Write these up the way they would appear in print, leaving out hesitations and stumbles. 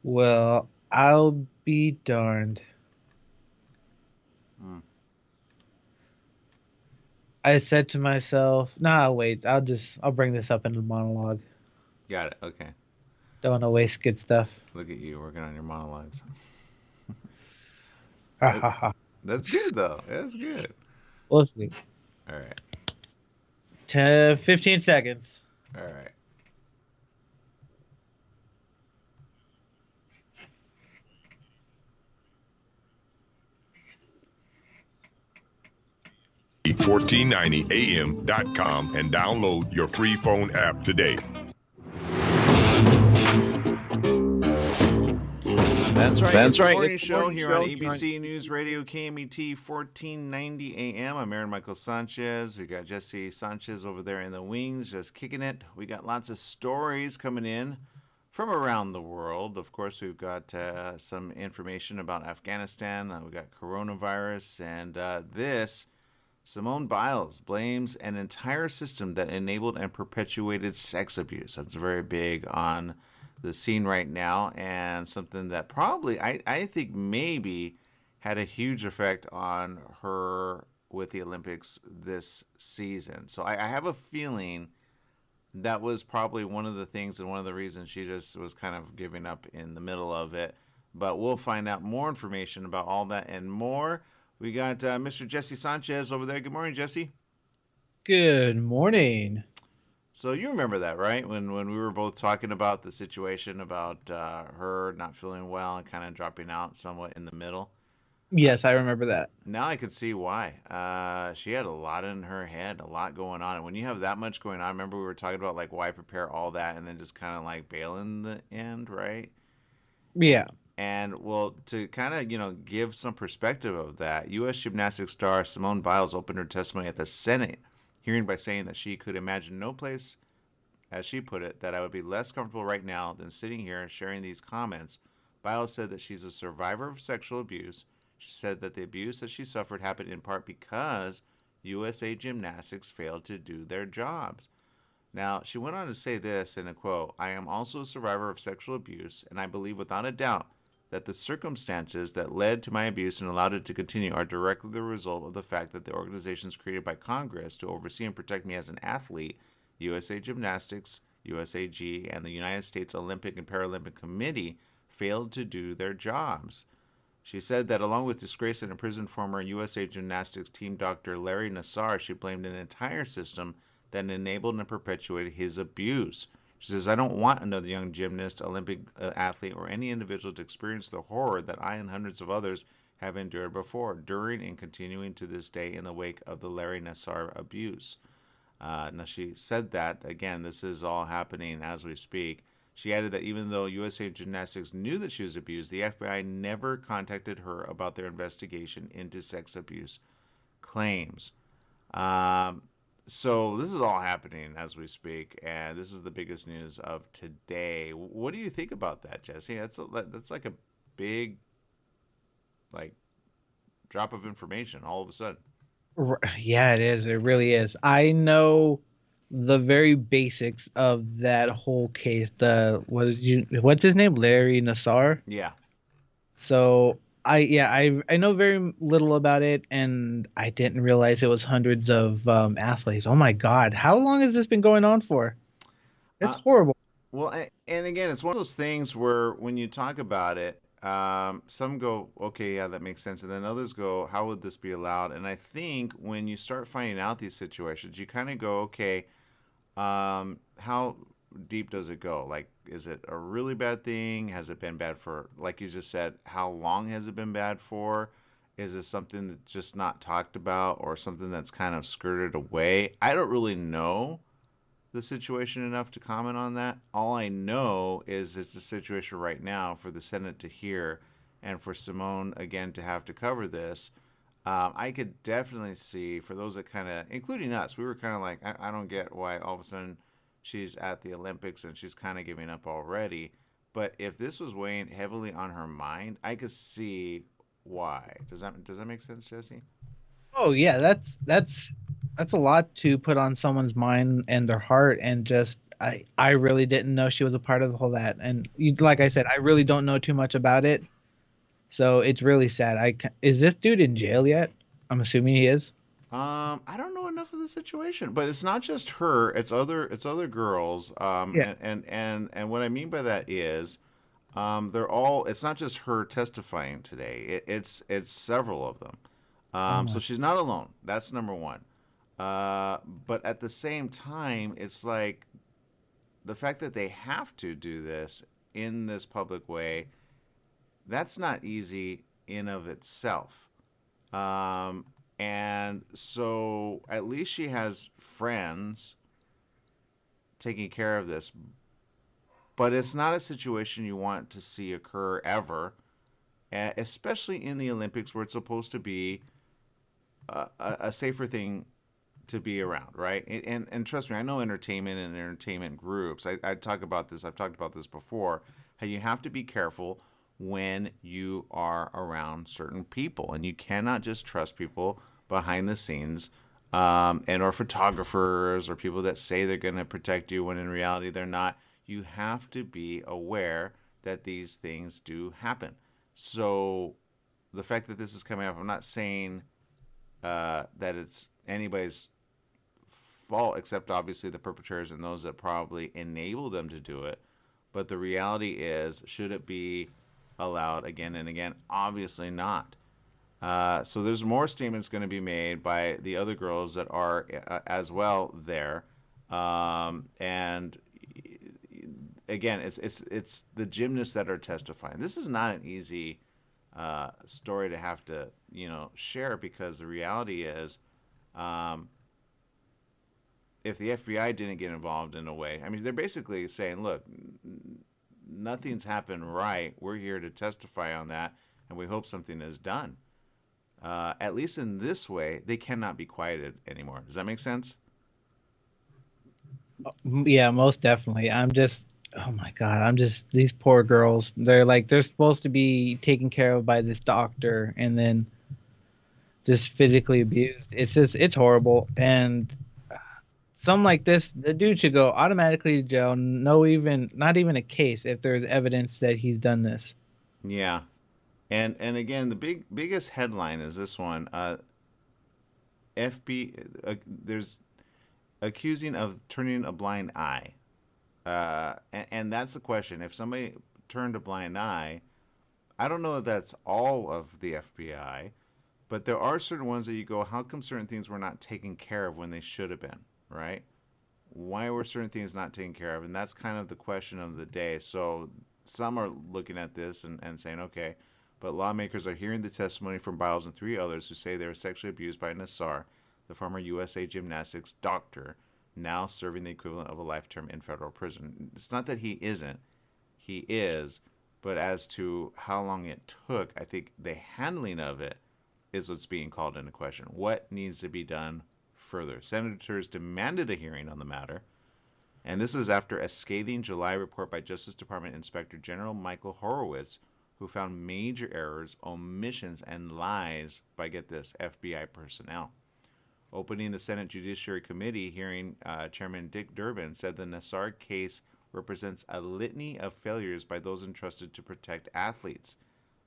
Well, I'll be darned. Mm, I said to myself, "Nah, wait. I'll bring this up in the monologue. got it. Okay. Don't want to waste good stuff." Look at you working on your monologues. Ha That, ha ha. that's good though. That's good. We'll see. All right. 15 seconds. All right. 1490am.com and download your free phone app today. That's right. That's It's the right. morning It's the show morning here on show. ABC News Radio KMET 1490 AM. I'm Aaron Michael Sanchez. We got Jesse Sanchez over there in the wings just kicking it. We got lots of stories coming in from around the world. Of course, we've got some information about Afghanistan. We got coronavirus. And this Simone Biles blames an entire system that enabled and perpetuated sex abuse. That's very big on the scene right now, and something that probably, I think, maybe had a huge effect on her with the Olympics this season. So I have a feeling that was probably one of the things and one of the reasons she just was kind of giving up in the middle of it. But we'll find out more information about all that and more. We got Mr. Jesse Sanchez over there. Good morning, Jesse. Good morning. So you remember that, right? When we were both talking about the situation about her not feeling well and kind of dropping out somewhat in the middle. Uh, Yes, I remember that. Now I could see why. She had a lot in her head, a lot going on, and when you have that much going on, I remember we were talking about like why prepare all that and then just kind of like bail in the end, right? Yeah. And well, to kind of give some perspective of that, U.S. gymnastics star Simone Biles opened her testimony at the Senate hearing by saying that she could imagine no place, as she put it, that I would be less comfortable right now than sitting here and sharing these comments. Biles said that she's a survivor of sexual abuse. She said that the abuse that she suffered happened in part because USA Gymnastics failed to do their jobs. Now, she went on to say this in a quote: I am also a survivor of sexual abuse, and I believe without a doubt that the circumstances that led to my abuse and allowed it to continue are directly the result of the fact that the organizations created by Congress to oversee and protect me as an athlete, USA Gymnastics, USAG, and the United States Olympic and Paralympic Committee, failed to do their jobs. She said that along with disgraced and imprisoned former USA Gymnastics team doctor Larry Nassar, she blamed an entire system that enabled and perpetuated his abuse. She says, I don't want another young gymnast, Olympic athlete, or any individual to experience the horror that I and hundreds of others have endured before, during, and continuing to this day in the wake of the Larry Nassar abuse. Now, she said that, again, this is all happening as we speak. She added that even though USA Gymnastics knew that she was abused, the FBI never contacted her about their investigation into sex abuse claims. Um, so this is all happening as we speak, and this is the biggest news of today. What do you think about that, Jesse? That's like a big like drop of information all of a sudden. Yeah, it is. It really is. I know the very basics of that whole case. What's his name? Larry Nassar. Yeah. So I know very little about it, and I didn't realize it was hundreds of athletes. Oh my God, how long has this been going on for? It's Uh, horrible. Well, and again, it's one of those things where when you talk about it, some go, okay, yeah, that makes sense. And then others go, how would this be allowed? And I think when you start finding out these situations, you kind of go, okay, how deep does it go? Like, is it a really bad thing? Has it been bad for, like you just said, how long has it been bad for? Is it something that's just not talked about or something that's kind of skirted away? I don't really know the situation enough to comment on that. All I know is it's a situation right now for the Senate to hear and for Simone, again, to have to cover this. I could definitely see for those that kind of, including us, we were kind of like, I don't get why all of a sudden she's at the Olympics and she's kind of giving up already. But if this was weighing heavily on her mind, I could see why. Does that make sense, Jesse? Oh yeah, that's a lot to put on someone's mind and their heart, and just I really didn't know she was a part of all that, and like I said, I really don't know too much about it, so it's really sad. Is this dude in jail yet? I'm assuming he is. I don't know enough of the situation, but it's not just her. It's other girls. Yeah. And what I mean by that is, they're all. It's not just her testifying today. It's several of them. Oh So my. she's not alone. That's number one. But at the same time, it's like the fact that they have to do this in this public way. That's not easy in of itself. Um, and so at least she has friends taking care of this, but it's not a situation you want to see occur ever, especially in the Olympics where it's supposed to be a safer thing to be around, right? And trust me, I know entertainment and entertainment groups. I talk about this. I've talked about this before. How you have to be careful when you are around certain people, and you cannot just trust people behind the scenes, and or photographers or people that say they're going to protect you when in reality they're not. You have to be aware that these things do happen. So the fact that this is coming up, I'm not saying that it's anybody's fault except obviously the perpetrators and those that probably enable them to do it. But the reality is, should it be allowed again and again? Obviously not. So there's more statements going to be made by the other girls that are as well there, and again, it's the gymnasts that are testifying. This is not an easy story to have to share, because the reality is, um, if the FBI didn't get involved in a way, I mean, they're basically saying, look, nothing's happened right. We're here to testify on that, and we hope something is done. At least in this way, they cannot be quieted anymore. Does that make sense? Yeah, most definitely. Oh my God, I'm just these poor girls. They're supposed to be taken care of by this doctor, and then just physically abused. It's horrible. And something like this, the dude should go automatically to jail. No, even not even a case if there's evidence that he's done this. Yeah. And again, the biggest headline is this one. FB, there's accusing of turning a blind eye. And that's the question. If somebody turned a blind eye, I don't know that that's all of the FBI, but there are certain ones that you go, how come certain things were not taken care of when they should have been, right? Why were certain things not taken care of? And that's kind of the question of the day. So some are looking at this and saying, okay, but lawmakers are hearing the testimony from Biles and three others who say they were sexually abused by Nassar, the former USA gymnastics doctor, now serving the equivalent of a life term in federal prison. It's not that he isn't, he is, but as to how long it took, I think the handling of it is what's being called into question. What needs to be done further? Senators demanded a hearing on the matter, and this is after a scathing July report by Justice Department Inspector General Michael Horowitz, who found major errors, omissions, and lies by, get this, FBI personnel. Opening the Senate Judiciary Committee hearing, Chairman Dick Durbin said the Nassar case represents a litany of failures by those entrusted to protect athletes.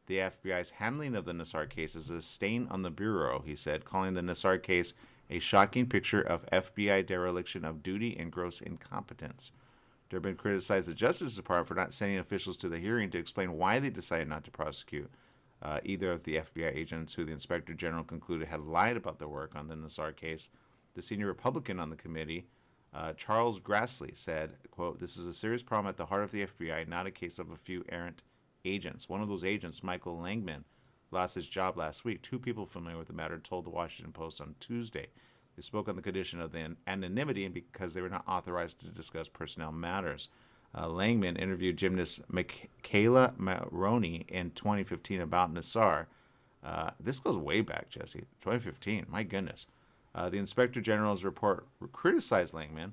The FBI's handling of the Nassar case is a stain on the Bureau, he said, calling the Nassar case a shocking picture of FBI dereliction of duty and gross incompetence. Durbin criticized the Justice Department for not sending officials to the hearing to explain why they decided not to prosecute either of the FBI agents who the Inspector General concluded had lied about their work on the Nassar case. The senior Republican on the committee, Charles Grassley, said, quote, "This is a serious problem at the heart of the FBI, not a case of a few errant agents." One of those agents, Michael Langman, lost his job last week. Two people familiar with the matter told the Washington Post on Tuesday. They spoke on the condition of the anonymity and because they were not authorized to discuss personnel matters. Langman interviewed gymnast Michaela Maroney in 2015 about Nassar. This goes way back, Jesse. 2015, my goodness. The Inspector General's report criticized Langman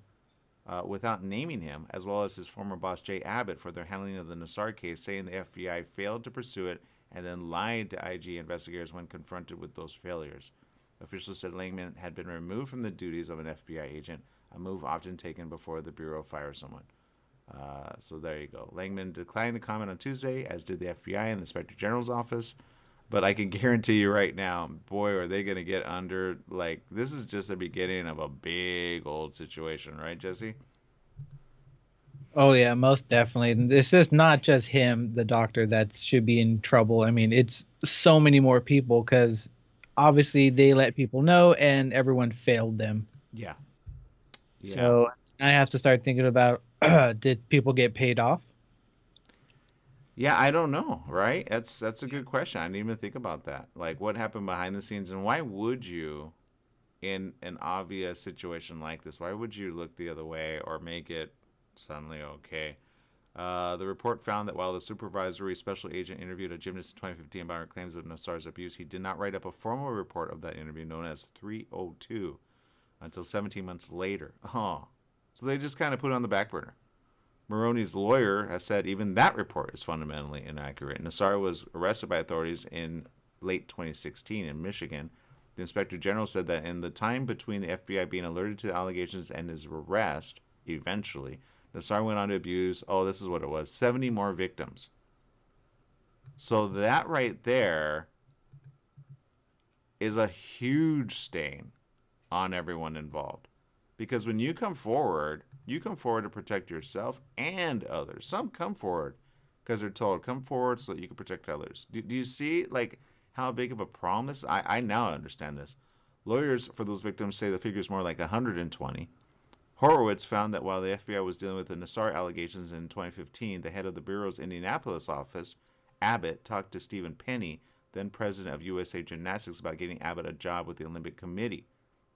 without naming him, as well as his former boss Jay Abbott, for their handling of the Nassar case, saying the FBI failed to pursue it and then lied to IG investigators when confronted with those failures. Officials said Langman had been removed from the duties of an FBI agent a move often taken before the Bureau fires someone. So there you go. Langman declined to comment on Tuesday, as did the FBI and the Inspector General's office. But I can guarantee you right now, boy, are they going to get under. Like, this is just the beginning of a big old situation, right, Jesse? Oh yeah, most definitely. This is not just him, the doctor, that should be in trouble. I mean, it's so many more people because obviously they let people know and everyone failed them. Yeah. Yeah. So I have to start thinking about did people get paid off? Yeah, I don't know, right? That's a good question. I didn't even think about that. Like, what happened behind the scenes, and why would you, in an obvious situation like this, why would you look the other way or make it suddenly okay? The report found that while the supervisory special agent interviewed a gymnast in 2015 about her claims of Nassar's abuse, he did not write up a formal report of that interview, known as 302, until 17 months later. Oh, so they just kind of put it on the back burner. Maroney's lawyer has said even that report is fundamentally inaccurate. Nassar was arrested by authorities in late 2016 in Michigan. The inspector general said that in the time between the FBI being alerted to the allegations and his arrest, eventually, Nassar went on to abuse, this is what it was, 70 more victims. So that right there is a huge stain on everyone involved. Because when you come forward to protect yourself and others. Some come forward because they're told, come forward so that you can protect others. Do you see, like, how big of a problem this is? I now understand this. Lawyers for those victims say the figure is more like 120. Horowitz found that while the FBI was dealing with the Nassar allegations in 2015, the head of the Bureau's Indianapolis office, Abbott, talked to Stephen Penny, then president of USA Gymnastics, about getting Abbott a job with the Olympic Committee.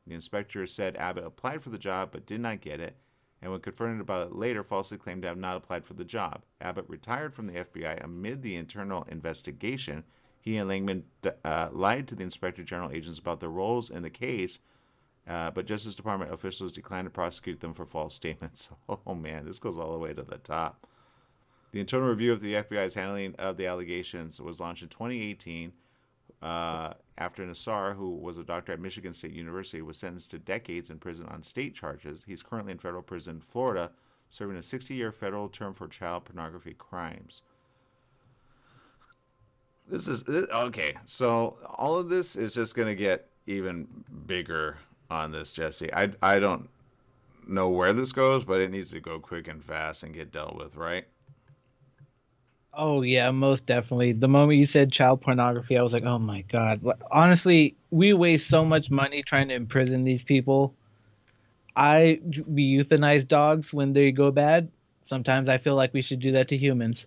The inspector said Abbott applied for the job but did not get it, and when confronted about it later, falsely claimed to have not applied for the job. Abbott retired from the FBI amid the internal investigation. He and Langman lied to the Inspector General agents about their roles in the case, but Justice Department officials declined to prosecute them for false statements. Oh man, this goes all the way to the top. The internal review of the FBI's handling of the allegations was launched in 2018 after Nassar, who was a doctor at Michigan State University, was sentenced to decades in prison on state charges. He's currently in federal prison in Florida, serving a 60-year federal term for child pornography crimes. This is okay. So all of this is just going to get even bigger on this, Jesse. I don't know where this goes, but it needs to go quick and fast and get dealt with, right? Oh yeah, most definitely. The moment you said child pornography, I was like, oh my God. Honestly, we waste so much money trying to imprison these people. We euthanize dogs when they go bad. Sometimes I feel like we should do that to humans.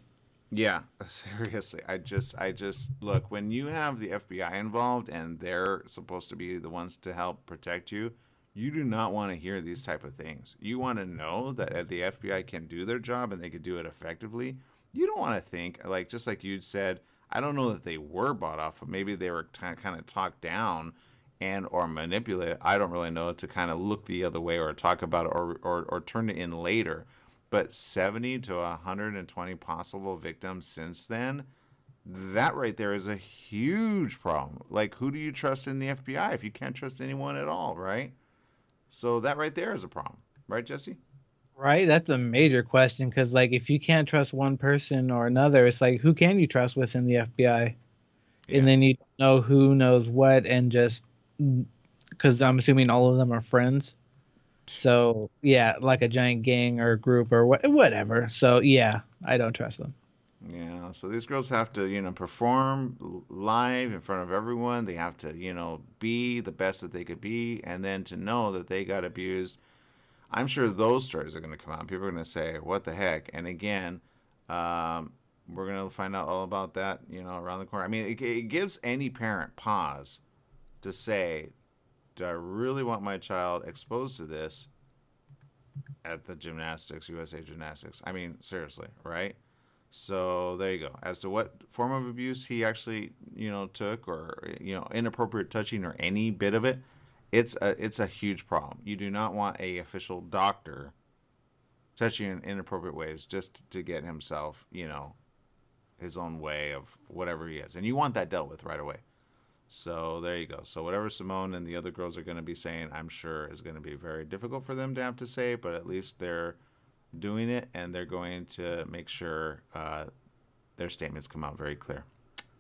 Yeah, seriously. I just look, when you have the FBI involved and they're supposed to be the ones to help protect you, you do not want to hear these type of things. You want to know that the FBI can do their job and they can do it effectively. You don't want to think, like, just like you'd said, I don't know that they were bought off, but maybe they were kind of talked down and or manipulated. I don't really know, to kind of look the other way or talk about it or turn it in later. But 70 to 120 possible victims since then, that right there is a huge problem. Like, who do you trust in the FBI if you can't trust anyone at all, right? So that right there is a problem, right, Jesse? Right? That's a major question because, like, if you can't trust one person or another, it's like, who can you trust within the FBI? And Yeah. then you don't know who knows what, and just because I'm assuming all of them are friends. So yeah, like a giant gang or a group or whatever. So yeah, I don't trust them. Yeah, so these girls have to, perform live in front of everyone. They have to, be the best that they could be, and then to know that they got abused. I'm sure those stories are going to come out. People are going to say, "What the heck?" And again, we're going to find out all about that, around the corner. I mean, it gives any parent pause to say, "Do I really want my child exposed to this at the USA Gymnastics?" I mean, seriously, right? So there you go. As to what form of abuse he actually, took, or inappropriate touching or any bit of it, it's a huge problem. You do not want a official doctor touching in inappropriate ways just to get himself, his own way of whatever he is, and you want that dealt with right away. So there you go. So whatever Simone and the other girls are going to be saying, I'm sure is going to be very difficult for them to have to say, but at least they're doing it, and they're going to make sure their statements come out very clear.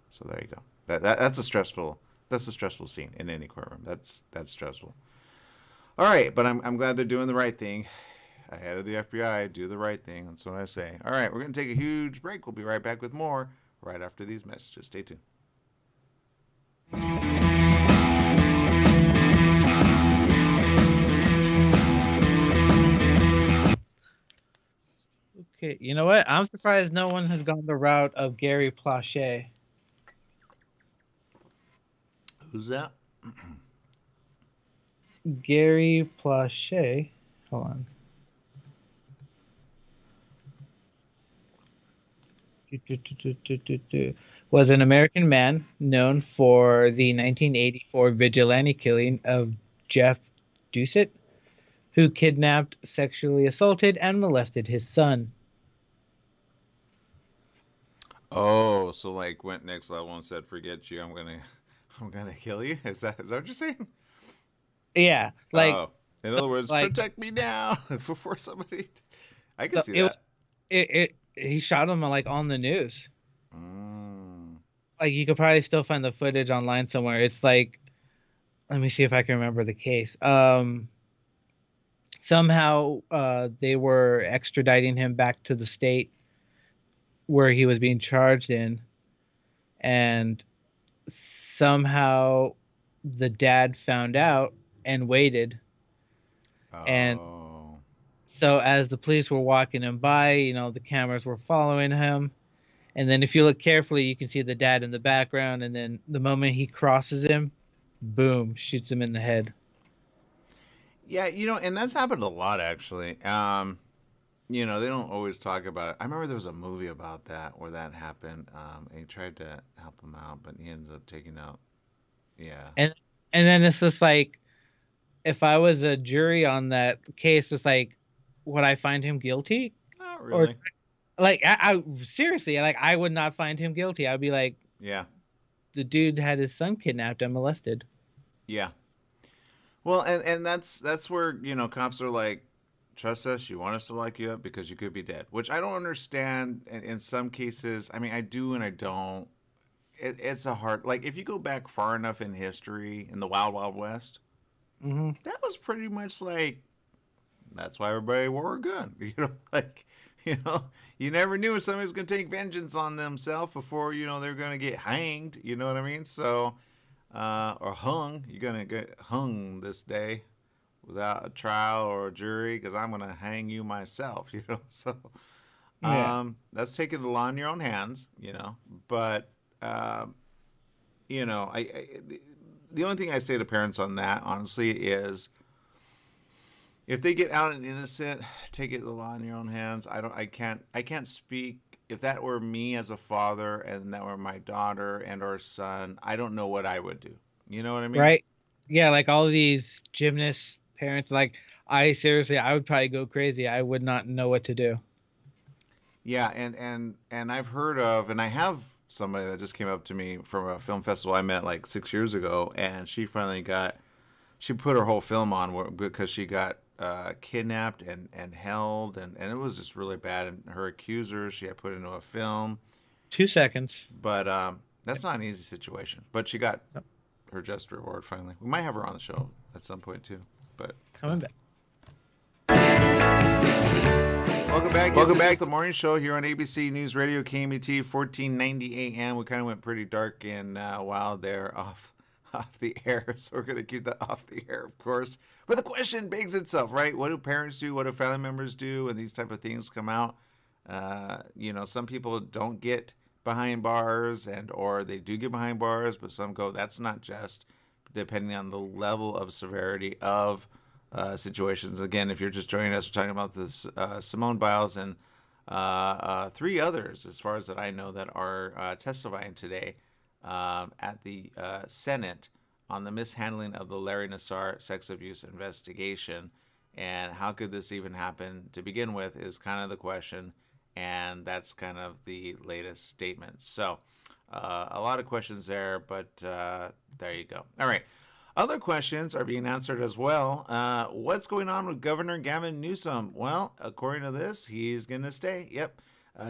So there you go. That's a stressful scene in any courtroom. That's stressful. All right, but I'm glad they're doing the right thing. Ahead of the FBI, do the right thing. That's what I say. All right, we're going to take a huge break. We'll be right back with more right after these messages. Stay tuned. Okay, you know what? I'm surprised no one has gone the route of Gary Plache. Who's that? Gary Plache. Hold on. Was an American man known for the 1984 vigilante killing of Jeff Doucet, who kidnapped, sexually assaulted, and molested his son. Oh, so like went next level and said, "Forget you, I'm gonna kill you." Is that what you're saying? Yeah, like Oh, in other words, like protect me now before somebody. I can so see that. he shot him like on the news. Mm. Like you could probably still find the footage online somewhere. It's like, let me see if I can remember the case. Somehow they were extraditing him back to the state where he was being charged in, and somehow the dad found out and waited. And Oh. so as the police were walking him by, the cameras were following him. And then if you look carefully, you can see the dad in the background. And then the moment he crosses him, boom, shoots him in the head. Yeah, and that's happened a lot actually. They don't always talk about it. I remember there was a movie about that where that happened. And he tried to help him out, but he ends up taking out. Yeah. And then it's just like, if I was a jury on that case, it's like, would I find him guilty? Not really. Or like, I seriously, like, I would not find him guilty. I'd be like, Yeah. the dude had his son kidnapped and molested. Yeah. Well, and that's where cops are like, trust us, you want us to lock you up because you could be dead, which I don't understand. In some cases, I mean, I do and I don't. It's a hard, like, if you go back far enough in history in the Wild Wild West, that was pretty much like, that's why everybody wore a gun. Like, you never knew if somebody was going to take vengeance on themselves before, they're going to get hanged. You know what I mean? So, or hung. You're going to get hung this day without a trial or a jury because I'm going to hang you myself, So, that's taking the law in your own hands, But, the only thing I say to parents on that, honestly, is if they get out and innocent, take it the law in your own hands. I can't speak. If that were me as a father and that were my daughter and or son, I don't know what I would do. You know what I mean? Right? Yeah, like all of these gymnast parents, like I would probably go crazy. I would not know what to do. Yeah, and I've heard of, and I have somebody that just came up to me from a film festival I met like 6 years ago, and she put her whole film on because she got kidnapped and held, and it was just really bad. And her accusers, she had put into a film. 2 seconds. But that's not an easy situation. But she got her just reward finally. We might have her on the show at some point too. But coming back. Welcome back. Welcome back to the morning show here on ABC News Radio KMET 1490 AM. We kind of went pretty dark and wild there off the air, so we're going to keep that off the air, of course. But the question begs itself, right? What do parents do? What do family members do when these type of things come out? Some people don't get behind bars or they do get behind bars, but some go, that's not just, depending on the level of severity of situations. Again, if you're just joining us, we're talking about this Simone Biles and 3 others, as far as that I know, that are testifying today at the Senate on the mishandling of the Larry Nassar sex abuse investigation. And how could this even happen to begin with is kind of the question. And that's kind of the latest statement. So a lot of questions there, but there you go. All right. Other questions are being answered as well. What's going on with Governor Gavin Newsom? Well, according to this, he's going to stay. Yep.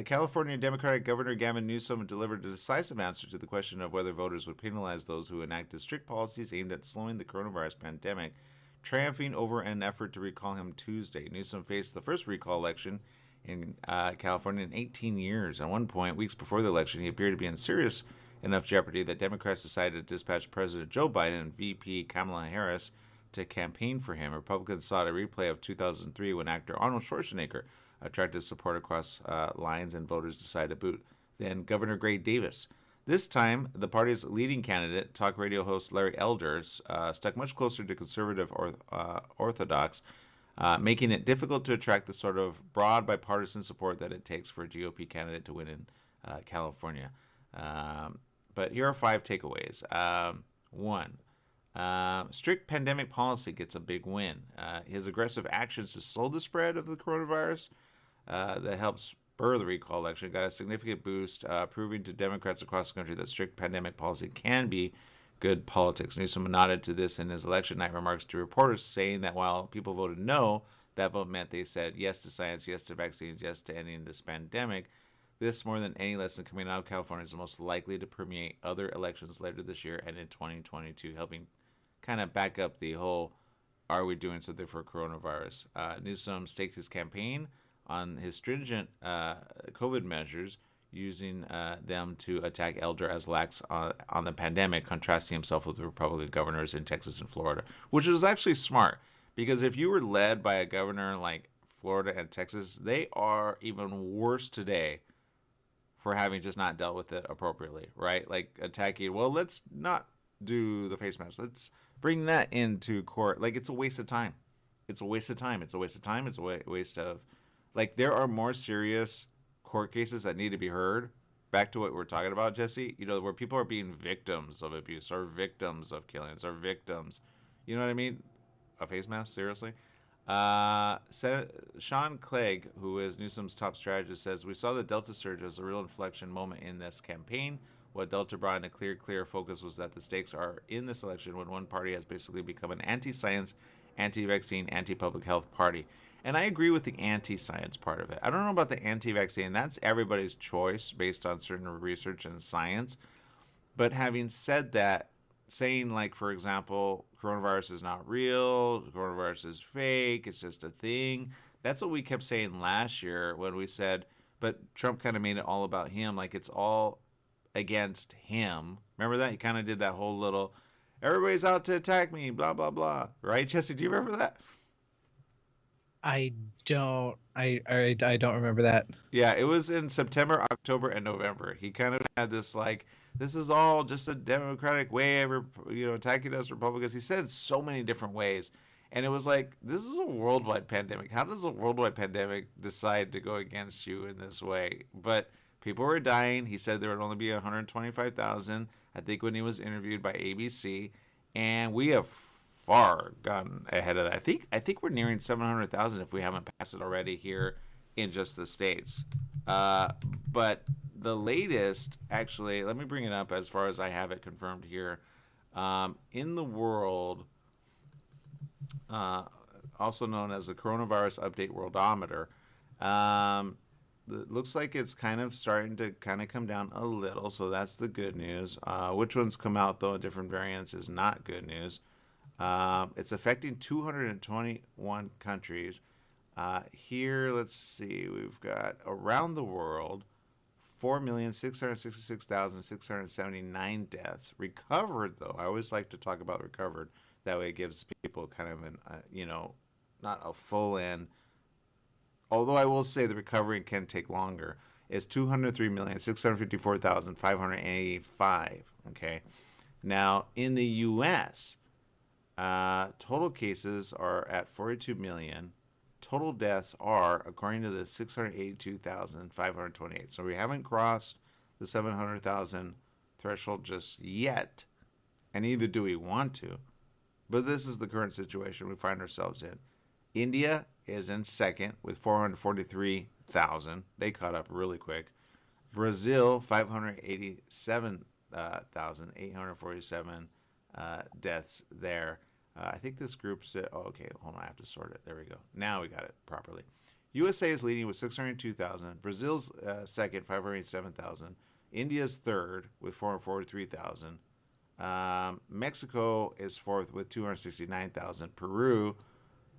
California Democratic Governor Gavin Newsom delivered a decisive answer to the question of whether voters would penalize those who enacted strict policies aimed at slowing the coronavirus pandemic, triumphing over an effort to recall him Tuesday. Newsom faced the first recall election in California in 18 years. At one point, weeks before the election, he appeared to be in serious enough jeopardy that Democrats decided to dispatch President Joe Biden and VP Kamala Harris to campaign for him. Republicans sought a replay of 2003 when actor Arnold Schwarzenegger attracted support across lines and voters decided to boot then Governor Gray Davis. This time, the party's leading candidate, talk radio host Larry Elders, stuck much closer to conservative orthodox, making it difficult to attract the sort of broad bipartisan support that it takes for a GOP candidate to win in California. But here are 5 takeaways. 1. Strict pandemic policy gets a big win. His aggressive actions to slow the spread of the coronavirus that helps spur the recall election got a significant boost, proving to Democrats across the country that strict pandemic policy can be good politics. Newsom nodded to this in his election night remarks to reporters, saying that while people voted no, that vote meant they said yes to science, yes to vaccines, yes to ending this pandemic. This, more than any lesson coming out of California, is the most likely to permeate other elections later this year and in 2022, helping kind of back up the whole, are we doing something for coronavirus? Newsom staked his campaign on his stringent COVID measures, using them to attack Elder as lax on the pandemic, contrasting himself with the Republican governors in Texas and Florida, which was actually smart, because if you were led by a governor like Florida and Texas, they are even worse today for having just not dealt with it appropriately, right? Like attacking, well, let's not do the face mask. Let's bring that into court. Like, it's a waste of time. It's a waste of time. It's a waste of time. It's a waste of, like, there are more serious court cases that need to be heard. Back to what we're talking about, Jesse, you know, where people are being victims of abuse or victims of killings or victims, you know what I mean? A face mask, seriously? Sean Clegg, who is Newsom's top strategist, says, we saw the Delta surge as a real inflection moment in this campaign. What Delta brought in a clear focus was that the stakes are in this election when one party has basically become an anti-science, anti-vaccine, anti-public health party. And I agree with the anti-science part of it. I don't know about the anti-vaccine. That's everybody's choice based on certain research and science. But having said that, saying, like, for example, coronavirus is not real, coronavirus is fake, it's just a thing. That's what we kept saying last year when we said, but Trump kind of made it all about him, like it's all against him. Remember that? He kind of did that whole little, everybody's out to attack me, blah, blah, blah. Right, Jesse? Do you remember that? I don't remember that. Yeah, it was in September, October, and November. He kind of had this, like, this is all just a Democratic way of, attacking us Republicans. He said it so many different ways. And it was like, this is a worldwide pandemic. How does a worldwide pandemic decide to go against you in this way? But people were dying. He said there would only be 125,000, I think, when he was interviewed by ABC. And we have far gotten ahead of that. I think we're nearing 700,000 if we haven't passed it already here in just the States. But the latest, actually, let me bring it up as far as I have it confirmed here. In the world, also known as the Coronavirus Update Worldometer, it looks like it's kind of starting to kind of come down a little, so that's the good news. Which ones come out, though, different variants is not good news. It's affecting 221 countries. Here, let's see, we've got around the world 4,666,679 deaths. Recovered, though, I always like to talk about recovered. That way it gives people kind of an, not a full end. Although I will say the recovery can take longer. It's 203,654,585. Okay. Now, in the U.S., total cases are at 42 million. Total deaths are, according to the 682,528. So we haven't crossed the 700,000 threshold just yet, and neither do we want to. But this is the current situation we find ourselves in. India is in second with 443,000. They caught up really quick. Brazil, 587,847 deaths there. I think this group said, oh, okay, hold on, I have to sort it. There we go. Now we got it properly. USA is leading with 602,000. Brazil's second, 587,000. India's third with 443,000. Mexico is fourth with 269,000. Peru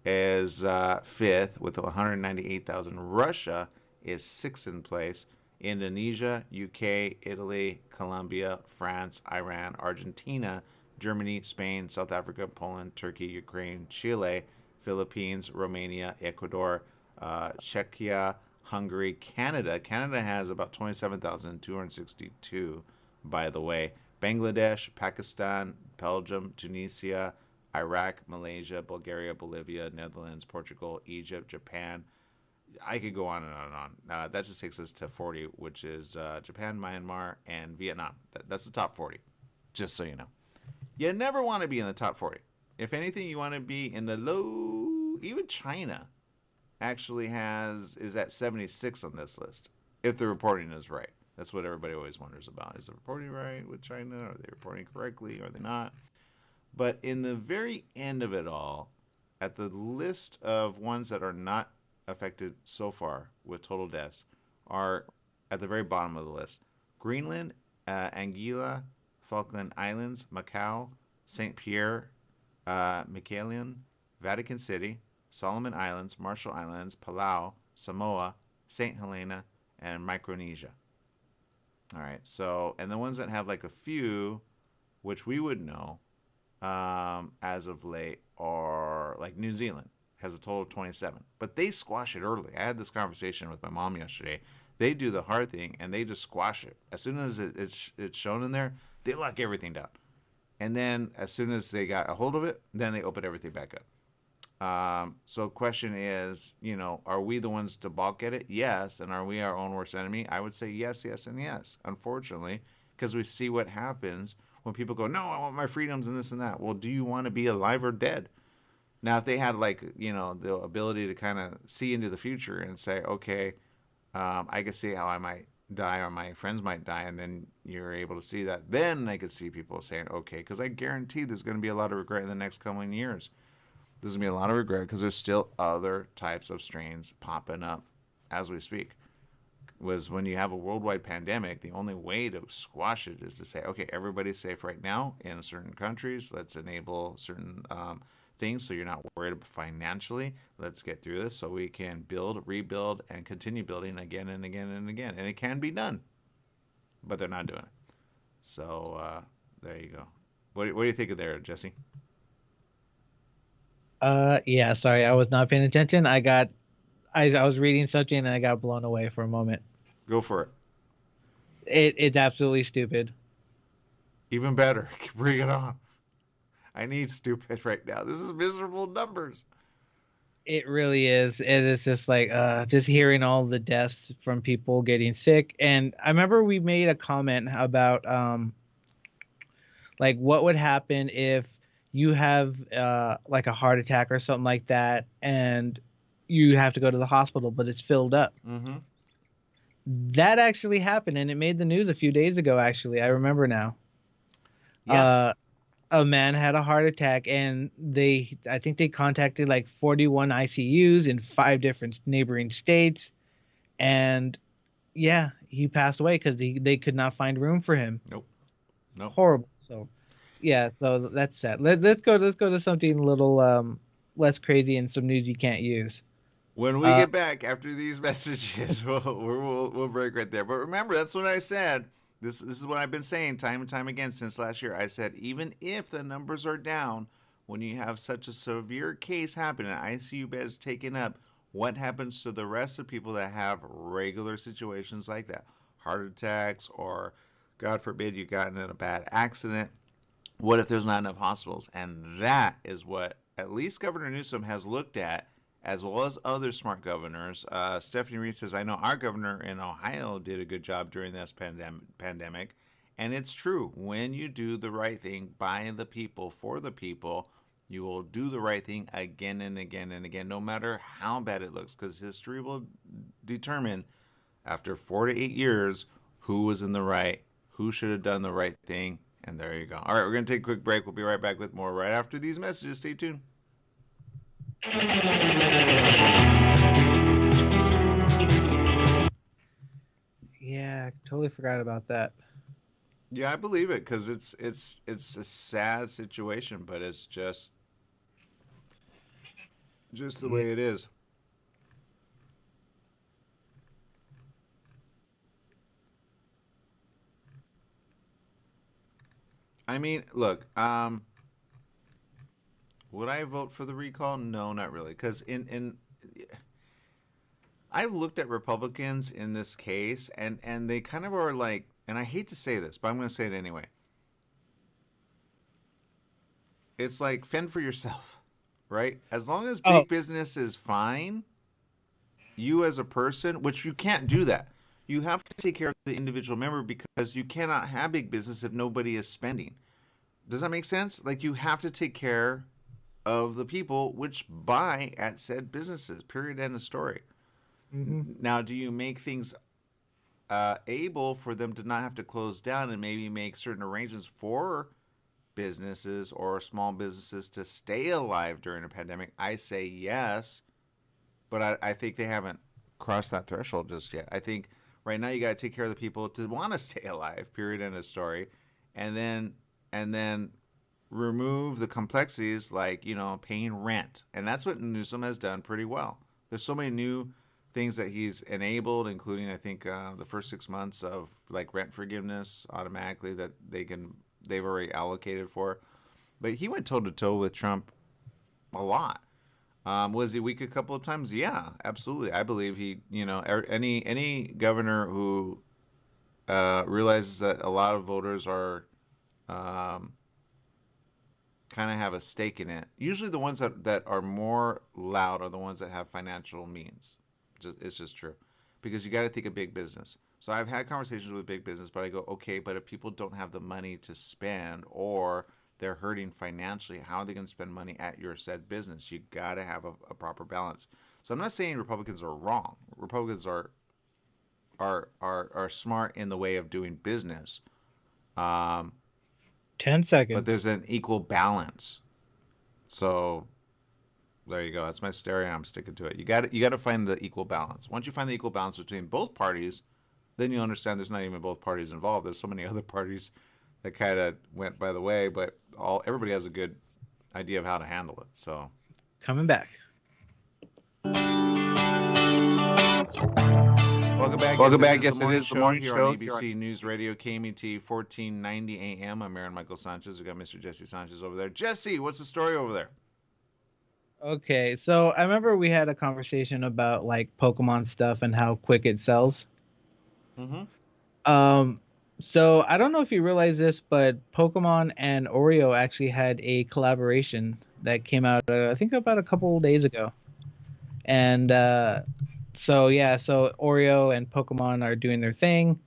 is fifth with 198,000. Russia is sixth in place. Indonesia, UK, Italy, Colombia, France, Iran, Argentina, Germany, Spain, South Africa, Poland, Turkey, Ukraine, Chile, Philippines, Romania, Ecuador, Czechia, Hungary, Canada. Canada has about 27,262, by the way. Bangladesh, Pakistan, Belgium, Tunisia, Iraq, Malaysia, Bulgaria, Bolivia, Netherlands, Portugal, Egypt, Japan. I could go on and on and on. That just takes us to 40, which is Japan, Myanmar, and Vietnam. That's the top 40, just so you know. You never want to be in the top 40. If anything, you want to be in the low. Even China actually is at 76 on this list, if the reporting is right. That's what everybody always wonders about. Is the reporting right with China? Are they reporting correctly? Are they not? But in the very end of it all, at the list of ones that are not affected so far with total deaths, are at the very bottom of the list: Greenland, Anguilla, Falkland Islands, Macau, St. Pierre, Miquelon, Vatican City, Solomon Islands, Marshall Islands, Palau, Samoa, St. Helena, and Micronesia. All right, so, and the ones that have like a few, which we would know as of late, are like New Zealand has a total of 27, but they squash it early. I had this conversation with my mom yesterday. They do the hard thing and they just squash it. As soon as it's shown in there, they lock everything down. And then as soon as they got a hold of it, then they open everything back up. So question is, are we the ones to balk at it? Yes. And are we our own worst enemy? I would say yes, yes, and yes, unfortunately, because we see what happens when people go, no, I want my freedoms and this and that. Well, do you want to be alive or dead? Now, if they had the ability to kind of see into the future and say, okay, I could see how I might die or my friends might die, and then you're able to see that, then I could see people saying, okay, because I guarantee there's going to be a lot of regret in the next coming years. There's going to be a lot of regret because there's still other types of strains popping up as we speak. Was when you have a worldwide pandemic, the only way to squash it is to say, okay, everybody's safe right now in certain countries. Let's enable certain things so you're not worried about financially. Let's get through this so we can build, rebuild, and continue building again and again and again. And it can be done, but they're not doing it. So there you go. What do you think of there, Jesse? Yeah, sorry, I was not paying attention. I was reading something and I got blown away for a moment. Go for it. It's absolutely stupid. Even better. Bring it on. I need stupid right now. This is miserable numbers. It really is. It is just like just hearing all the deaths from people getting sick. And I remember we made a comment about like what would happen if you have like a heart attack or something like that, and you have to go to the hospital, but it's filled up. Mm-hmm. That actually happened, and it made the news a few days ago. Actually, I remember now. Yeah. A man had a heart attack, and I think they contacted like 41 ICUs in 5 different neighboring states, and yeah, he passed away because they could not find room for him. Nope. Horrible. So yeah, so that's sad. Let's go to something a little less crazy and some news you can't use. When we get back after these messages, we'll break right there. But remember, that's what I said. This is what I've been saying time and time again since last year. I said, even if the numbers are down, when you have such a severe case happen and ICU beds taken up, what happens to the rest of people that have regular situations like that? Heart attacks, or God forbid you got in a bad accident. What if there's not enough hospitals? And that is what at least Governor Newsom has looked at, as well as other smart governors. Stephanie Reed says, I know our governor in Ohio did a good job during this pandemic. And it's true. When you do the right thing by the people, for the people, You will do the right thing again and again and again, no matter how bad it looks, because history will determine after 4 to 8 years who was in the right, who should have done the right thing, and there you go. All right, we're going to take a quick break. We'll be right back with more right after these messages. Stay tuned. Yeah, I totally forgot about that. Yeah, I believe it because it's a sad situation, but it's just the Yeah. way it is. I mean, look, would I vote for the recall? No, not really, because in I've looked at Republicans in this case, and they kind of are like, and I hate to say this, but I'm going to say it anyway. It's like fend for yourself, right? As long as Oh, big business is fine, you as a person, which you can't do that. You have to take care of the individual member because you cannot have big business if nobody is spending. Does that make sense? Like you have to take care of the people which buy at said businesses. Period. End of story. hmm Now, do you make things able for them to not have to close down and maybe make certain arrangements for businesses or small businesses to stay alive during a pandemic? I say yes, but I think they haven't crossed that threshold just yet. I think right now you got to take care of the people to want to stay alive. Period. End of story. And then remove the complexities like paying rent, and that's what Newsom has done pretty well. There's so many new things that he's enabled, including I think the first 6 months of like rent forgiveness automatically that they've already allocated for. But he went toe to toe with Trump a lot. Was he weak a couple of times? Yeah, absolutely. I believe any governor who realizes that a lot of voters are kind of have a stake in it. Usually the ones that are more loud are the ones that have financial means. It's just true. Because you got to think of big business. So I've had conversations with big business, but I go, okay, but if people don't have the money to spend or they're hurting financially, how are they going to spend money at your said business? You got to have a proper balance. So I'm not saying Republicans are wrong. Republicans are smart in the way of doing business. 10 But seconds. there's an equal balance. So there you go. That's my stereo. I'm sticking to it. You got to find the equal balance. Once you find the equal balance between both parties, then you understand there's not even both parties involved. There's so many other parties that kind of went by the way, but everybody has a good idea of how to handle it. So Coming back. welcome back. Welcome back. Yes, Yes, it is the morning here show on ABC News Radio, KMET 1490 AM. I'm Aaron Michael Sanchez. We got Mr. Jesse Sanchez over there. Jesse, what's the story over there? Okay, so I remember we had a conversation about like Pokemon stuff and how quick it sells. Mm-hmm. So I don't know if you realize this, but Pokemon and Oreo actually had a collaboration that came out, I think about a couple of days ago. And so Oreo and Pokemon are doing their thing,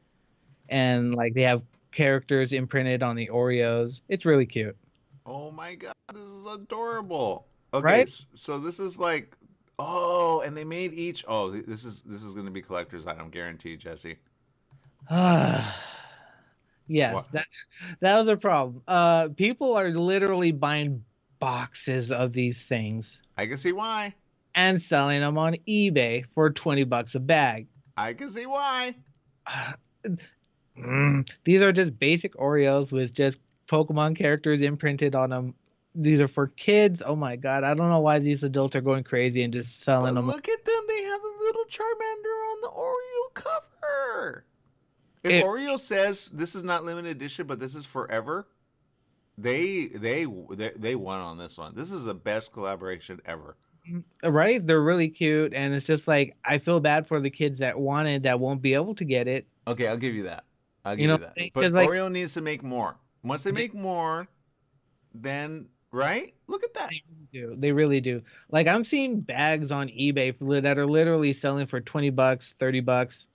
and like they have characters imprinted on the Oreos. It's really cute. Oh my God, this is adorable. Okay, Right? so this is like, oh, and they made each. Oh, this is going to be collector's item, guaranteed, Jesse. Yes, What? that was a problem. People are literally buying boxes of these things I can see why. and selling them on eBay for $20 a bag. I can see why. These are just basic Oreos with just Pokemon characters imprinted on them. These are for kids. Oh my God, I don't know why these adults are going crazy and just selling But them. look at them. They have the little Charmander on the Oreo cover. If Oreo says this is not limited edition, but this is forever, they won on this one. This is the best collaboration ever. Right? They're really cute, and it's just like I feel bad for the kids that want it that won't be able to get it. Okay, I'll give you that. I'll give You know you what I'm that. saying? But 'Cause, like, Oreo needs to make more. Once they make more, then right? Look at that. They really do. Like I'm seeing bags on eBay that are literally selling for $20, $30.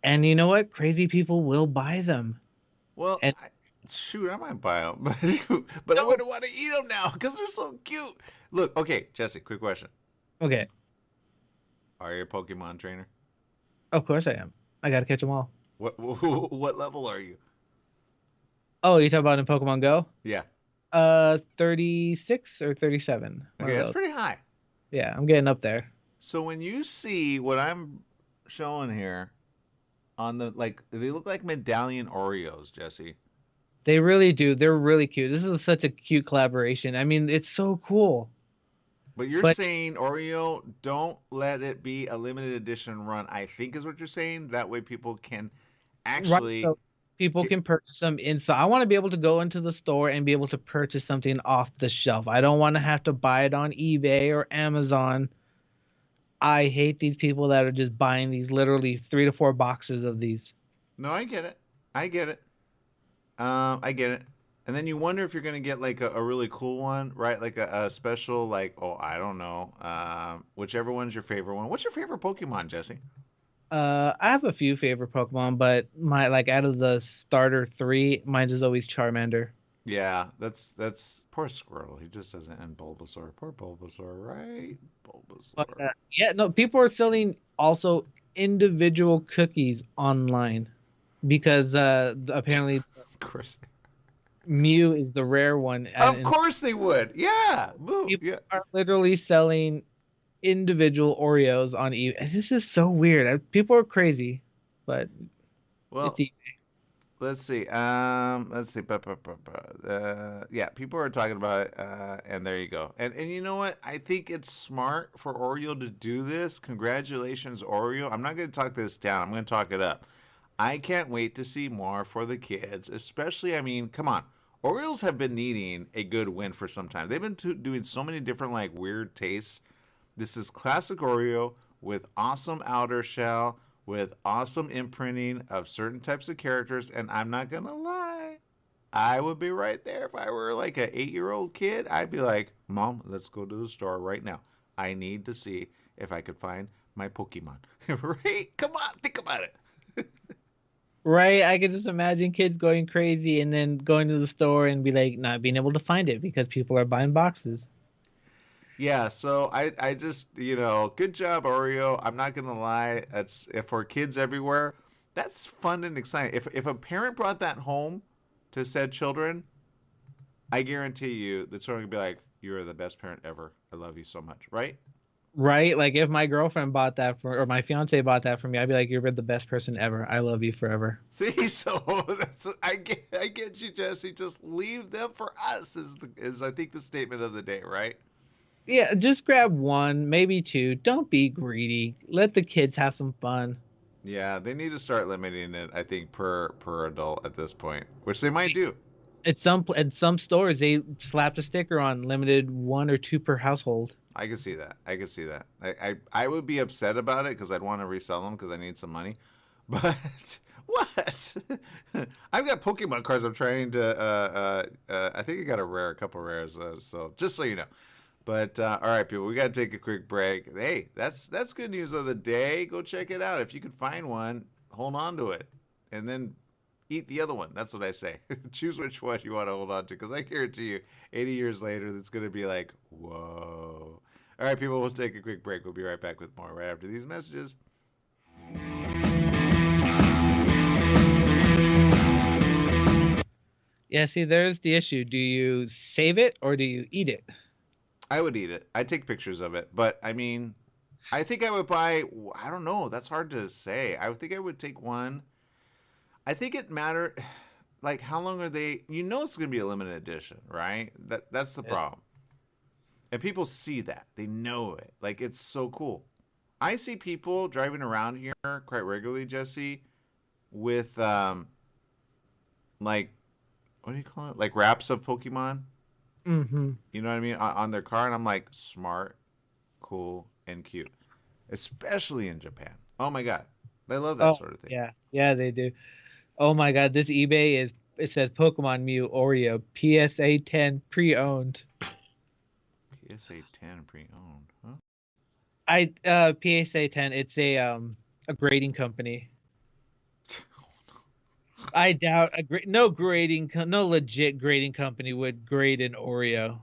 And you know what? Crazy people will buy them. Well, And shoot, I might buy them, but I wouldn't want to eat them now because they're so cute. Look, okay, Jesse, quick question: okay, are you a Pokemon trainer? of course I am. I gotta catch them all. What level are you? Oh, you talking about in Pokemon Go? Yeah. 36 or 37. One Okay, of that's those. pretty high. Yeah, I'm getting up there. So when you see what I'm showing here on the they look like medallion Oreos, Jesse. They really do. They're really cute. This is such a cute collaboration. I mean, it's so cool. But you're But saying Oreo, don't let it be a limited edition run. I think is what you're saying. That way people can right, actually so people get. can purchase them inside. I want to be able to go into the store and be able to purchase something off the shelf. I don't want to have to buy it on eBay or Amazon. I hate these people that are just buying these literally 3 to 4 boxes of these. No, I get it. I get it. I get it. And then you wonder if you're gonna get like a really cool one, right? Like a special, like, oh, I don't know, whichever one's your favorite one. What's your favorite Pokemon, Jesse? I have a few favorite Pokemon, but my like out of the starter three, mine is always Charmander. Yeah, that's poor Squirtle. He just doesn't end Bulbasaur. Poor Bulbasaur, right? But Bulbasaur. yeah, no, people are selling also individual cookies online because apparently Of course. Mew is the rare one, Of and course they would. Yeah. Boo. people Yeah. are literally selling individual Oreos on eBay. This is so weird. People are crazy, but it's Well, let's see. Let's see. Yeah, people are talking about it, and there you go. And you know what? I think it's smart for Oreo to do this. Congratulations, Oreo. I'm not going to talk this down. I'm going to talk it up. I can't wait to see more for the kids, especially. I mean, come on. Oreos have been needing a good win for some time. They've been doing so many different like weird tastes. This is classic Oreo with awesome outer shell, with awesome imprinting of certain types of characters. And I'm not going to lie, I would be right there if I were like an 8-year-old kid. I'd be like, Mom, let's go to the store right now. I need to see if I could find my Pokemon. Right? Come on, think about it. right. I can just imagine kids going crazy and then going to the store and be like not being able to find it because people are buying boxes. Yeah, so I just, good job, Oreo. I'm not gonna lie, that's if for kids everywhere, that's fun and exciting. If a parent brought that home to said children, I guarantee you the children would be like, "You are the best parent ever. I love you so much." Right? Right? Like if my girlfriend bought that for or my fiance bought that for me, I'd be like, "You're the best person ever. I love you forever." See, so that's I get you, Jesse. Just leave them for us is I think the statement of the day, right? Yeah, just grab one, maybe two. Don't be greedy. Let the kids have some fun. Yeah, they need to start limiting it, I think, per adult at this point, which they might do. At some stores, they slapped a sticker on limited 1 or 2 per household. I can see that. I can see that. I would be upset about it because I'd want to resell them because I need some money. But what? I've got Pokemon cards. I'm trying to. I think I got a couple rares. So just so you know. But all right, people, we got to take a quick break. Hey, that's good news of the day. Go check it out. If you can find one, hold on to it, and then eat the other one. That's what I say. Choose which one you want to hold on to, because I guarantee you, 80 years later, it's going to be like, whoa. All right, people, we'll take a quick break. We'll be right back with more right after these messages. Yeah, see, there's the issue. Do you save it or do you eat it? I would eat it. I'd take pictures of it. But, I mean, I think I would buy, I don't know. That's hard to say. I think I would take one. I think it matter, like, how long are they? You know it's going to be a limited edition, right? That's the Yes. problem. And people see that. They know it. Like, it's so cool. I see people driving around here quite regularly, Jesse, with, like, what do you call it? Like, wraps of Pokemon. Mm-hmm. You know what I mean? On their car. And I'm like, smart, cool, and cute. Especially in Japan. Oh, my God. They love that Oh, sort of thing. yeah. Yeah, they do. Oh my God, this eBay it says Pokemon Mew Oreo PSA 10 pre-owned. PSA 10 pre-owned, huh? PSA 10, it's a grading company. I doubt no no legit grading company would grade an Oreo.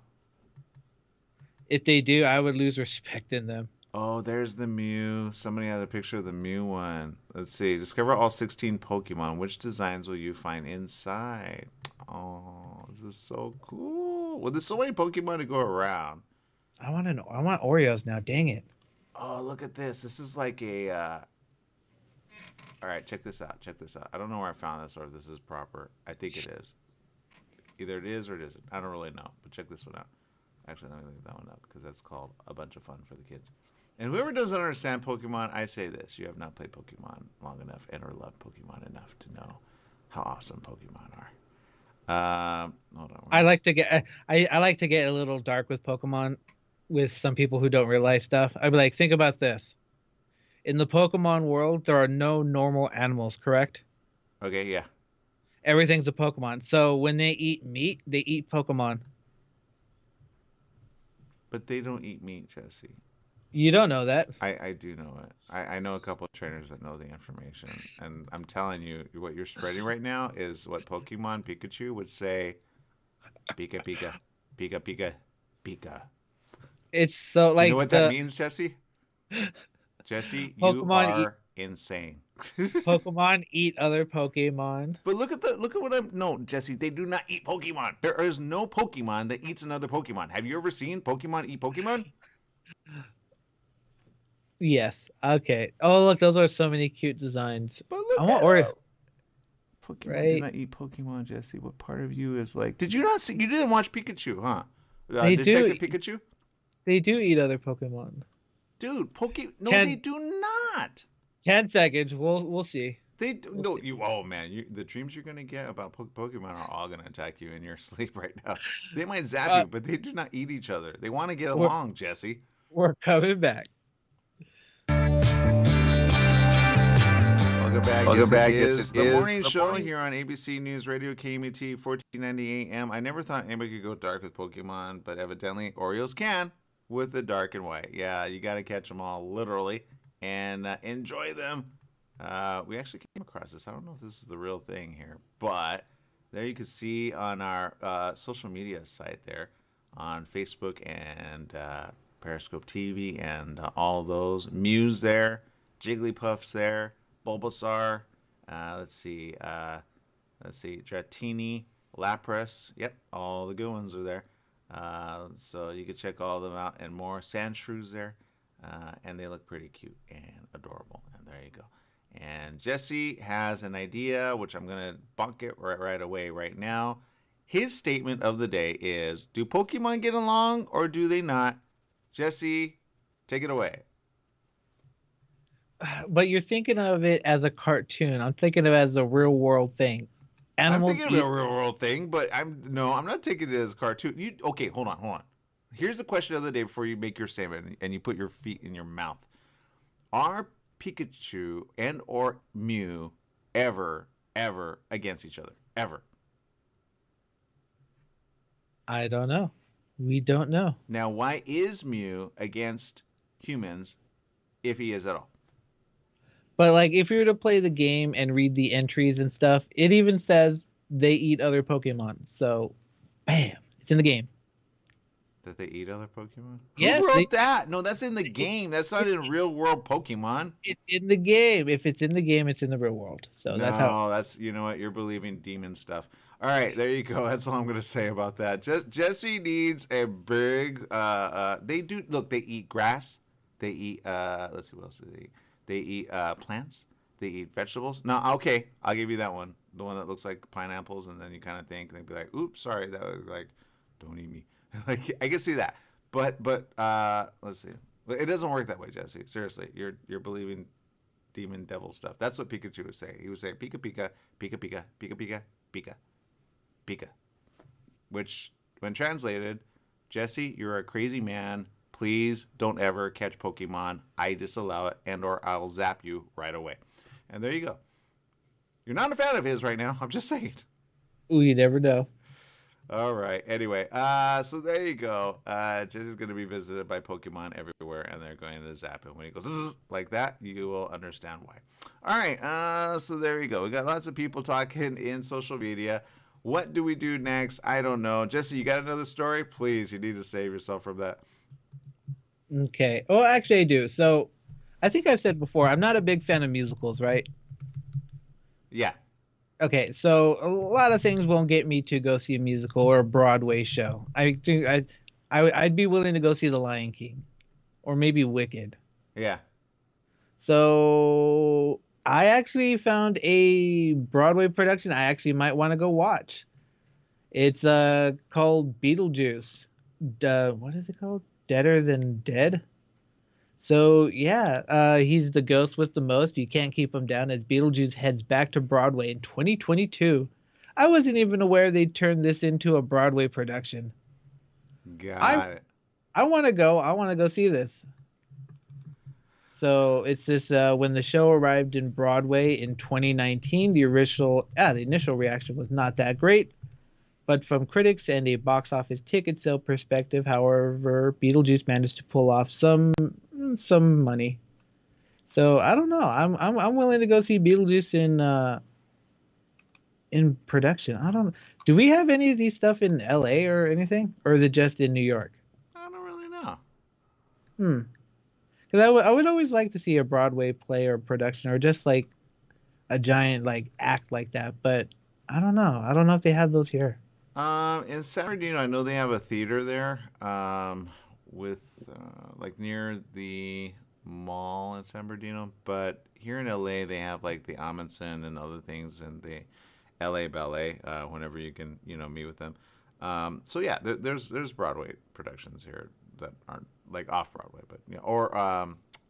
If they do, I would lose respect in them. Oh, there's the Mew. Somebody had a picture of the Mew one. Let's see. Discover all 16 Pokemon. Which designs will you find inside? Oh, this is so cool. Well, there's so many Pokemon to go around. I want Oreos now. Dang it. Oh, look at this. This is like a. All right, check this out. Check this out. I don't know where I found this or if this is proper. I think it is. Either it is or it isn't. I don't really know. But check this one out. Actually, let me leave that one up because that's called A Bunch of Fun for the Kids. And whoever doesn't understand Pokemon, I say this: you have not played Pokemon long enough and or loved Pokemon enough to know how awesome Pokemon are. Hold on. I like to get a little dark with Pokemon, with some people who don't realize stuff. I'd be like, think about this: in the Pokemon world, there are no normal animals, correct? Okay, yeah. Everything's a Pokemon. So when they eat meat, they eat Pokemon. But they don't eat meat, Jesse. You don't know that. I do know it. I know a couple of trainers that know the information. And I'm telling you, what you're spreading right now is what Pokemon Pikachu would say, Pika, Pika, Pika, Pika, Pika. It's so like you know what that means, Jesse? Jesse, you are insane. Pokemon eat other Pokemon. But look at what I'm. No, Jesse, they do not eat Pokemon. There is no Pokemon that eats another Pokemon. Have you ever seen Pokemon eat Pokemon? Yes. Okay. Oh, look, those are so many cute designs. But look, I want Oreo. Pokemon do not eat Pokemon, Jesse. What part of you is like? Did you not see? You didn't watch Pikachu, huh? They Detective do. Pikachu. They do eat other Pokemon. Dude, they do not. 10 seconds. We'll see. Oh man, the dreams you're gonna get about Pokemon are all gonna attack you in your sleep right now. They might zap you, but they do not eat each other. They want to get along, Jesse. We're coming back. Welcome back. This is the morning show here on ABC News Radio, KMET, 1490 AM. I never thought anybody could go dark with Pokemon, but evidently Oreos can with the dark and white. Yeah, you got to catch them all literally and enjoy them. We actually came across this. I don't know if this is the real thing here, but there you can see on our social media site there on Facebook and Periscope TV and all those. Muse there, Jigglypuff's there, Bulbasaur. Let's see, Dratini, Lapras. Yep, all the good ones are there. So you can check all of them out and more. Sandshrews there, and they look pretty cute and adorable. And there you go. And Jesse has an idea, which I'm going to bunk it right away right now. His statement of the day is, do Pokemon get along or do they not? Jesse, take it away. But you're thinking of it as a cartoon. I'm thinking of it as a real world thing. I'm thinking of a real world thing, but I'm not taking it as a cartoon. Okay, hold on. Here's the question of the day before you make your statement and you put your feet in your mouth. Are Pikachu and or Mew ever against each other? Ever? I don't know. We don't know. Now, why is Mew against humans if he is at all? But like, if you were to play the game and read the entries and stuff, it even says they eat other Pokemon. So, bam, it's in the game. That they eat other Pokemon? Yes. Who wrote that? No, that's in the game. That's not in real world Pokemon. It's in the game. If it's in the game, it's in the real world. So that's you know what? You're believing demon stuff. All right, there you go. That's all I'm going to say about that. Jesse needs a big. They eat grass. They eat. Let's see what else do they eat. They eat plants. They eat vegetables. No, okay, I'll give you that one. The one that looks like pineapples, and then you kind of think, and they'd be like, "Oops, sorry, that was like, don't eat me." Like I can see that, but let's see. It doesn't work that way, Jesse. Seriously, you're believing demon devil stuff. That's what Pikachu would say. He would say, "Pika Pika, Pika Pika, Pika Pika, Pika, Pika," which, when translated, Jesse, you're a crazy man. Please don't ever catch Pokemon. I disallow it, and/or I'll zap you right away. And there you go. You're not a fan of his right now. I'm just saying. Ooh, you never know. All right. Anyway, so there you go. Jesse's going to be visited by Pokemon everywhere, and they're going to zap him. When he goes "Zzz," like that, you will understand why. All right. So there you go. We got lots of people talking in social media. What do we do next? I don't know. Jesse, you got another story? Please, you need to save yourself from that. Okay. Well, actually, I do. So, I think I've said before, I'm not a big fan of musicals, right? Yeah. Okay, so a lot of things won't get me to go see a musical or a Broadway show. I'd be willing to go see The Lion King or maybe Wicked. Yeah. So I actually found a Broadway production I actually might want to go watch. It's called Beetlejuice. What is it called? Deader Than Dead. So yeah, he's the ghost with the most. You can't keep him down as Beetlejuice heads back to Broadway in 2022. I wasn't even aware they'd turned this into a Broadway production. I Got it. I want to go. I want to go see this. So it's this when the show arrived in Broadway in 2019, the initial reaction was not that great, but from critics and a box office ticket sale perspective, however, Beetlejuice managed to pull off some money. So I don't know. I'm willing to go see Beetlejuice in production. I don't. Do we have any of these stuff in L.A. or anything, or is it just in New York? I don't really know. Hmm. Because I would always like to see a Broadway play or production, or just like a giant like act like that. But I don't know. I don't know if they have those here. In San Bernardino, I know they have a theater there, with like near the mall in San Bernardino. But here in LA, they have like the Amundsen and other things, and the LA Ballet. Whenever you can, meet with them. So yeah, there's Broadway productions here that aren't like off Broadway, but or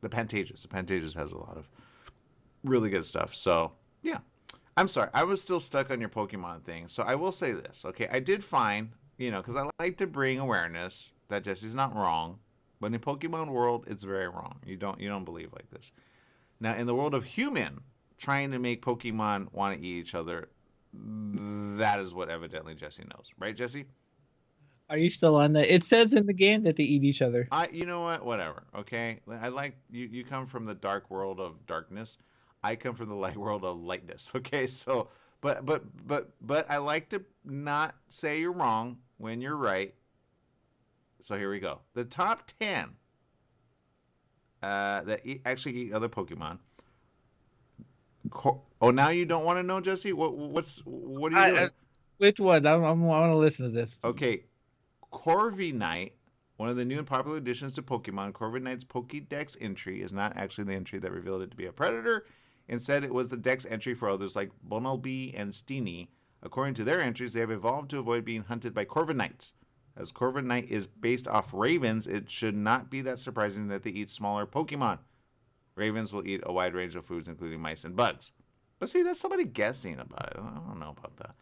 the Pantages. The Pantages has a lot of really good stuff. So yeah, I'm sorry. I was still stuck on your Pokemon thing. So I will say this. Okay, I did find, because I like to bring awareness that Jesse's not wrong, but in Pokemon world, it's very wrong. You don't believe like this. Now, in the world of human, trying to make Pokemon want to eat each other, that is what evidently Jesse knows, right, Jesse? Are you still on that? It says in the game that they eat each other. You know what? Whatever. Okay. I like you. You come from the dark world of darkness. I come from the light world of lightness. Okay. So, but I like to not say you're wrong when you're right. So here we go. The top 10 that actually eat other Pokemon. Oh, now you don't want to know, Jesse? What are you doing? Which one? I want to listen to this. Okay, Corvie Knight, one of the new and popular additions to Pokemon. Corvie Knight's Pokédex entry is not actually the entry that revealed it to be a predator. Instead, it was the Dex entry for others like Bunnelby and Steenie. According to their entries, they have evolved to avoid being hunted by Corvin Knights. As Corvin Knight is based off ravens, it should not be that surprising that they eat smaller Pokemon. Ravens will eat a wide range of foods, including mice and bugs. But see, that's somebody guessing about it. I don't know about that.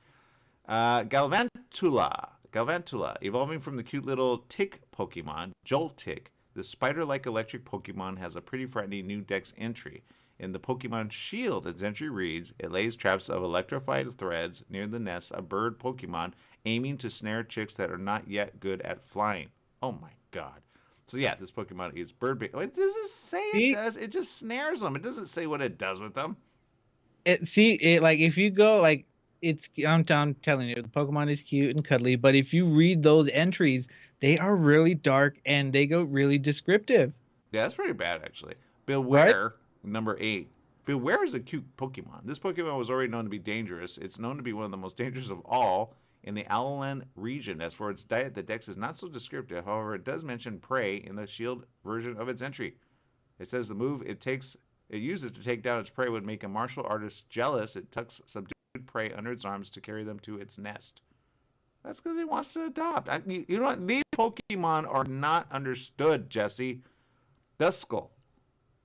Galvantula, evolving from the cute little tick Pokemon, Joltik. The spider-like electric Pokemon has a pretty frightening new Dex entry. In the Pokemon Shield, its entry reads, it lays traps of electrified threads near the nest of bird Pokemon, aiming to snare chicks that are not yet good at flying. Oh my god. So yeah, this Pokemon eats bird bait. It doesn't say it does. It just snares them. It doesn't say what it does with them. Like if you go like I'm telling you, the Pokemon is cute and cuddly, but if you read those entries, they are really dark and they go really descriptive. Yeah, that's pretty bad actually. Beware, right? Number 8. Beware is a cute Pokemon. This Pokemon was already known to be dangerous. It's known to be one of the most dangerous of all in the Alolan region. As for its diet, the Dex is not so descriptive. However, it does mention prey in the Shield version of its entry. It says the move it uses to take down its prey would make a martial artist jealous. It tucks subdued prey under its arms to carry them to its nest. That's because it wants to adopt. You know what? These Pokemon are not understood, Jesse. Duskull.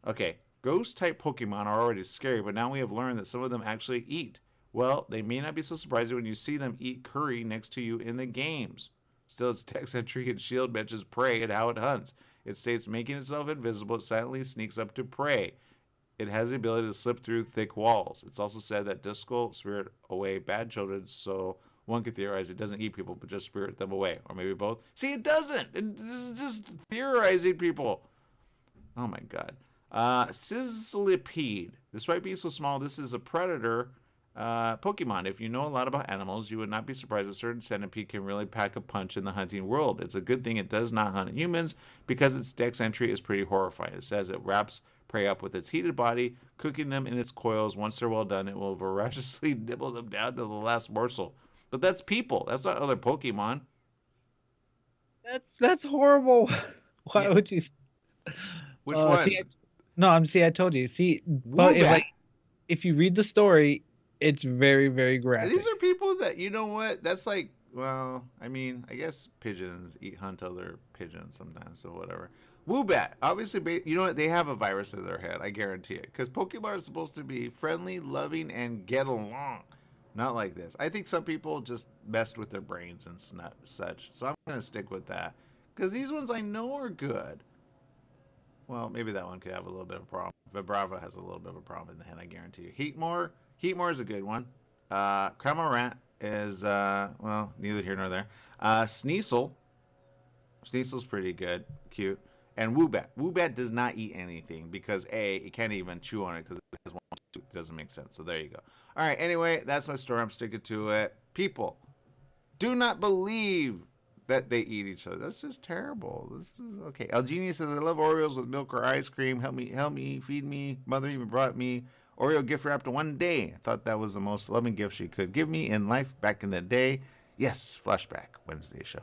Okay, ghost-type Pokemon are already scary, but now we have learned that some of them actually eat. Well, they may not be so surprising when you see them eat curry next to you in the games. Still, its text entry and Shield mentions prey and how it hunts. It states, making itself invisible, it silently sneaks up to prey. It has the ability to slip through thick walls. It's also said that Duskull spirit away bad children, so One could theorize it doesn't eat people, but just spirit them away. Or maybe both. See, it doesn't. This is just theorizing, people. Oh, my God. Sizzlipede. Despite being so small, this is a predator Pokemon. If you know a lot about animals, you would not be surprised a certain centipede can really pack a punch in the hunting world. It's a good thing it does not hunt humans because its dex entry is pretty horrifying. It says it wraps prey up with its heated body, cooking them in its coils. Once they're well done, it will voraciously nibble them down to the last morsel. But that's people. That's not other Pokemon. That's horrible. Why would you? Which one? I told you. See, but if you read the story, it's very, very graphic. These are people that, you know what? That's like, well, I mean, I guess pigeons hunt other pigeons sometimes, so whatever. Woobat, obviously, you know what? They have a virus in their head. I guarantee it, because Pokemon are supposed to be friendly, loving, and get along. Not like this. I think some people just messed with their brains and such. So I'm gonna stick with that, because these ones I know are good. Well, maybe that one could have a little bit of a problem. But Bravo has a little bit of a problem in the head, I guarantee you. Heatmore is a good one. Cramorant is, well, neither here nor there. Sneasel. Sneasel's pretty good. Cute. And Woobat. Woobat does not eat anything because, A, it can't even chew on it because it has one tooth. It doesn't make sense. So there you go. All right, anyway, that's my story. I'm sticking to it. People, do not believe that they eat each other. That's just terrible. This is, okay. Algenia says, I love Oreos with milk or ice cream. Help me, feed me. Mother even brought me Oreo gift wrapped in one day. I thought that was the most loving gift she could give me in life back in the day. Yes, flashback Wednesday show.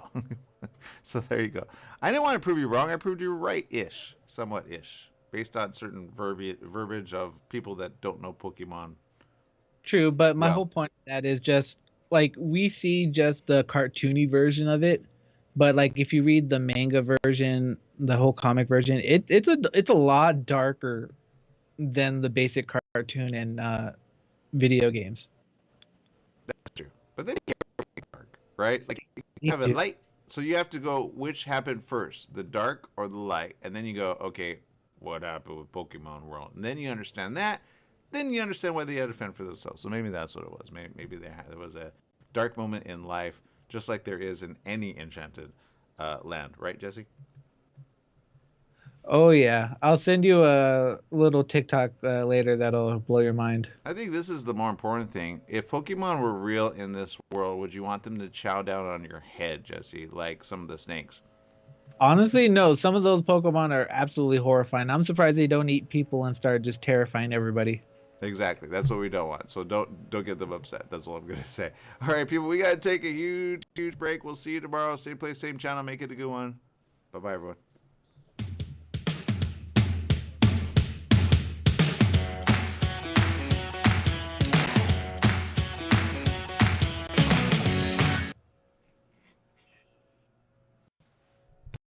So there you go. I didn't want to prove you wrong. I proved you right-ish, somewhat-ish, based on certain verbiage of people that don't know Pokemon. True, but my whole point of that is just, like, we see just the cartoony version of it, but, like, if you read the manga version, the whole comic version, it's a lot darker than the basic cartoon and video games. That's true. But then you get dark, right? Like, you have a light, so you have to go, which happened first, the dark or the light? And then you go, okay, what happened with Pokemon World? And then you understand that. Then you understand why they had to fend for themselves. So maybe that's what it was. Maybe there was a dark moment in life, just like there is in any enchanted land. Right, Jesse? Oh, yeah. I'll send you a little TikTok later that'll blow your mind. I think this is the more important thing. If Pokemon were real in this world, would you want them to chow down on your head, Jesse, like some of the snakes? Honestly, no. Some of those Pokemon are absolutely horrifying. I'm surprised they don't eat people and start just terrifying everybody. Exactly. That's what we don't want. So don't get them upset. That's all I'm going to say. All right, people, we got to take a huge break. We'll see you tomorrow. Same place, same channel. Make it a good one. Bye-bye, everyone.